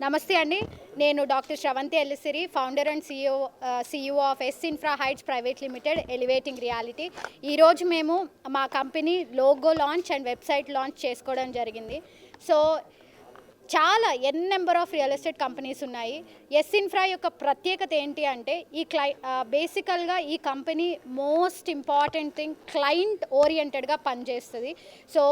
నమస్తే అండి. నేను doctor Sravanthi Ellisiri, founder and CEO of S infra heights private limited, elevating reality. ఈరోజు మేము మా company logo launch and website launch చేసుకోవడం జరిగింది. సో చాలా number of real estate companies ఉన్నాయి. ఎస్ ఇన్ఫ్రా యొక్క ప్రత్యేకత ఏంటి అంటే బేసికల్గా ఈ company most important thing client ఓరియంటెడ్గా పనిచేస్తుంది. సో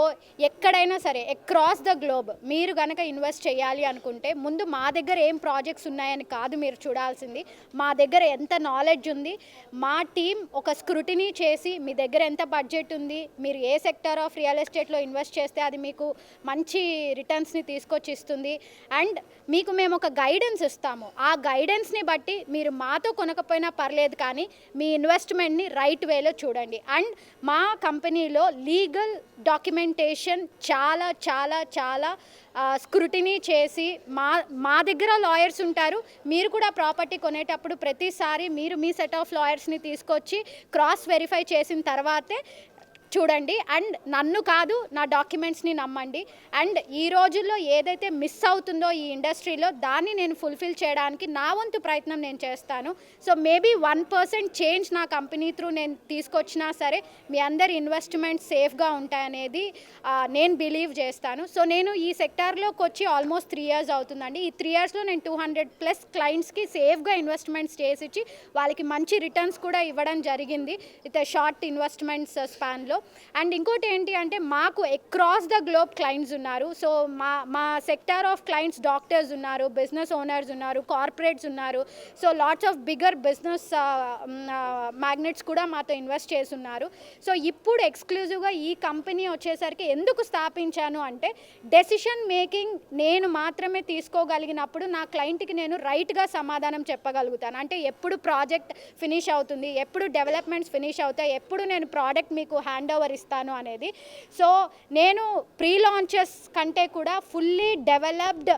ఎక్కడైనా సరే అక్రాస్ ద గ్లోబ్ మీరు కనుక ఇన్వెస్ట్ చేయాలి అనుకుంటే ముందు మా దగ్గర ఏం ప్రాజెక్ట్స్ ఉన్నాయని కాదు మీరు చూడాల్సింది, మా దగ్గర ఎంత నాలెడ్జ్ ఉంది, మా టీం ఒక స్క్రూటినీ చేసి మీ దగ్గర ఎంత బడ్జెట్ ఉంది, మీరు ఏ సెక్టర్ ఆఫ్ రియల్ ఎస్టేట్లో ఇన్వెస్ట్ చేస్తే అది మీకు మంచి రిటర్న్స్ని తీసుకొచ్చి అండ్ మీకు మేము ఒక గైడెన్స్ ఇస్తాము. ఆ గైడెన్స్ని బట్టి మీరు మాతో కొనకపోయినా పర్లేదు, కానీ మీ ఇన్వెస్ట్మెంట్ని రైట్ వేలో చూడండి. అండ్ మా కంపెనీలో లీగల్ డాక్యుమెంటేషన్ చాలా చాలా చాలా స్క్రూటినీ చేసి మా దగ్గర లాయర్స్ ఉంటారు. మీరు కూడా ప్రాపర్టీ కొనేటప్పుడు ప్రతిసారి మీరు మీ సెట్ ఆఫ్ లాయర్స్ని తీసుకొచ్చి క్రాస్ వెరిఫై చేసిన తర్వాతే చూడండి. అండ్ నన్ను కాదు, నా డాక్యుమెంట్స్ని నమ్మండి. అండ్ ఈ రోజుల్లో ఏదైతే మిస్ అవుతుందో ఈ ఇండస్ట్రీలో దాన్ని నేను ఫుల్ఫిల్ చేయడానికి నా వంతు ప్రయత్నం నేను చేస్తాను. సో మేబీ 1% చేంజ్ నా కంపెనీ త్రూ నేను తీసుకొచ్చినా సరే మీ అందరి ఇన్వెస్ట్మెంట్ సేఫ్గా ఉంటాయనేది నేను బిలీవ్ చేస్తాను. సో నేను ఈ సెక్టార్లోకి వచ్చి ఆల్మోస్ట్ 3 years అవుతుందండి. ఈ 3 yearsలో నేను 200+ క్లయింట్స్కి సేఫ్గా ఇన్వెస్ట్మెంట్స్ చేసి ఇచ్చి వాళ్ళకి మంచి రిటర్న్స్ కూడా ఇవ్వడం జరిగింది విత్ షార్ట్ ఇన్వెస్ట్మెంట్స్ స్పాన్లో. అండ్ ఇంకోటి ఏంటి అంటే మాకు అక్రాస్ ద గ్లోబ్ క్లయింట్స్ ఉన్నారు. సో మా సెక్టార్ ఆఫ్ క్లయింట్స్ డాక్టర్స్ ఉన్నారు, బిజినెస్ ఓనర్స్ ఉన్నారు, కార్పొరేట్స్ ఉన్నారు. So lots of bigger business magnets కూడా మాతో ఇన్వెస్ట్ చేస్తున్నారు. సో ఇప్పుడు ఎక్స్క్లూజివ్గా ఈ కంపెనీ వచ్చేసరికి ఎందుకు స్థాపించాను అంటే డెసిషన్ మేకింగ్ నేను మాత్రమే తీసుకోగలిగినప్పుడు నా క్లయింట్కి నేను రైట్గా సమాధానం చెప్పగలుగుతాను. అంటే ఎప్పుడు ప్రాజెక్ట్ ఫినిష్ అవుతుంది, ఎప్పుడు డెవలప్మెంట్స్ ఫినిష్ అవుతాయి, ఎప్పుడు నేను ప్రోడక్ట్ మీకు హ్యాండ్ ఓవర్ ఇస్తాను అనేది. సో నేను ప్రీ లాంచెస్ కంటే కూడా ఫుల్లీ డెవలప్డ్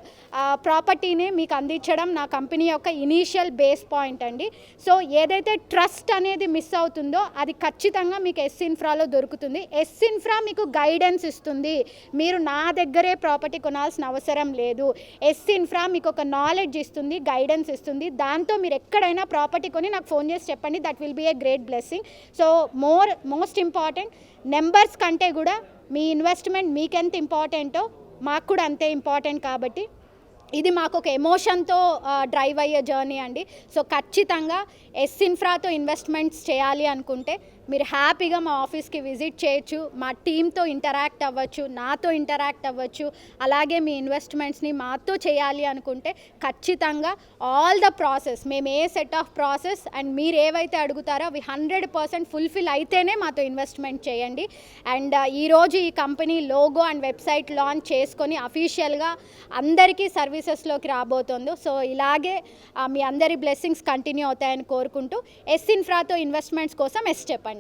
ప్రాపర్టీని మీకు అందించడం నా కంపెనీ యొక్క ఇనీషియల్ బేస్ పాయింట్ అండి. సో ఏదైతే ట్రస్ట్ అనేది మిస్ అవుతుందో అది ఖచ్చితంగా మీకు ఎస్ ఇన్ఫ్రాలో దొరుకుతుంది. ఎస్ ఇన్ఫ్రా మీకు గైడెన్స్ ఇస్తుంది, మీరు నా దగ్గరే ప్రాపర్టీ కొనాల్సిన అవసరం లేదు. ఎస్ ఇన్ఫ్రా మీకు ఒక నాలెడ్జ్ ఇస్తుంది, గైడెన్స్ ఇస్తుంది. దాంతో మీరు ఎక్కడైనా ప్రాపర్టీ కొని నాకు ఫోన్ చేసి చెప్పండి, that will be a great blessing. So most important numbers కంటే కూడా మీ ఇన్వెస్ట్మెంట్ మీకెంత ఇంపార్టెంటో మాకు కూడా అంతే ఇంపార్టెంట్. కాబట్టి ఇది మాకు ఒక ఎమోషన్తో డ్రైవ్ అయ్యే జర్నీ అండి. సో ఖచ్చితంగా ఎస్ ఇన్ఫ్రాతో ఇన్వెస్ట్మెంట్స్ చేయాలి అనుకుంటే మీరు హ్యాపీగా మా ఆఫీస్కి విజిట్ చేయొచ్చు, మా టీంతో ఇంటరాక్ట్ అవ్వచ్చు, నాతో ఇంటరాక్ట్ అవ్వచ్చు. అలాగే మీ ఇన్వెస్ట్మెంట్స్ని మాతో చేయాలి అనుకుంటే ఖచ్చితంగా ఆల్ ద ప్రాసెస్, మేము ఏ సెట్ ఆఫ్ ప్రాసెస్ అండ్ మీరు ఏవైతే అడుగుతారో అవి 100% ఫుల్ఫిల్ అయితేనే మాతో ఇన్వెస్ట్మెంట్ చేయండి. అండ్ ఈరోజు ఈ company logo and website launch చేసుకొని అఫీషియల్గా అందరికీ సర్వీసెస్లోకి రాబోతుందో. సో ఇలాగే మీ అందరి బ్లెస్సింగ్స్ కంటిన్యూ అవుతాయని కోరుకుంటూ ఎస్ ఇన్ఫ్రాతో ఇన్వెస్ట్మెంట్స్ కోసం ఎస్ చెప్పండి.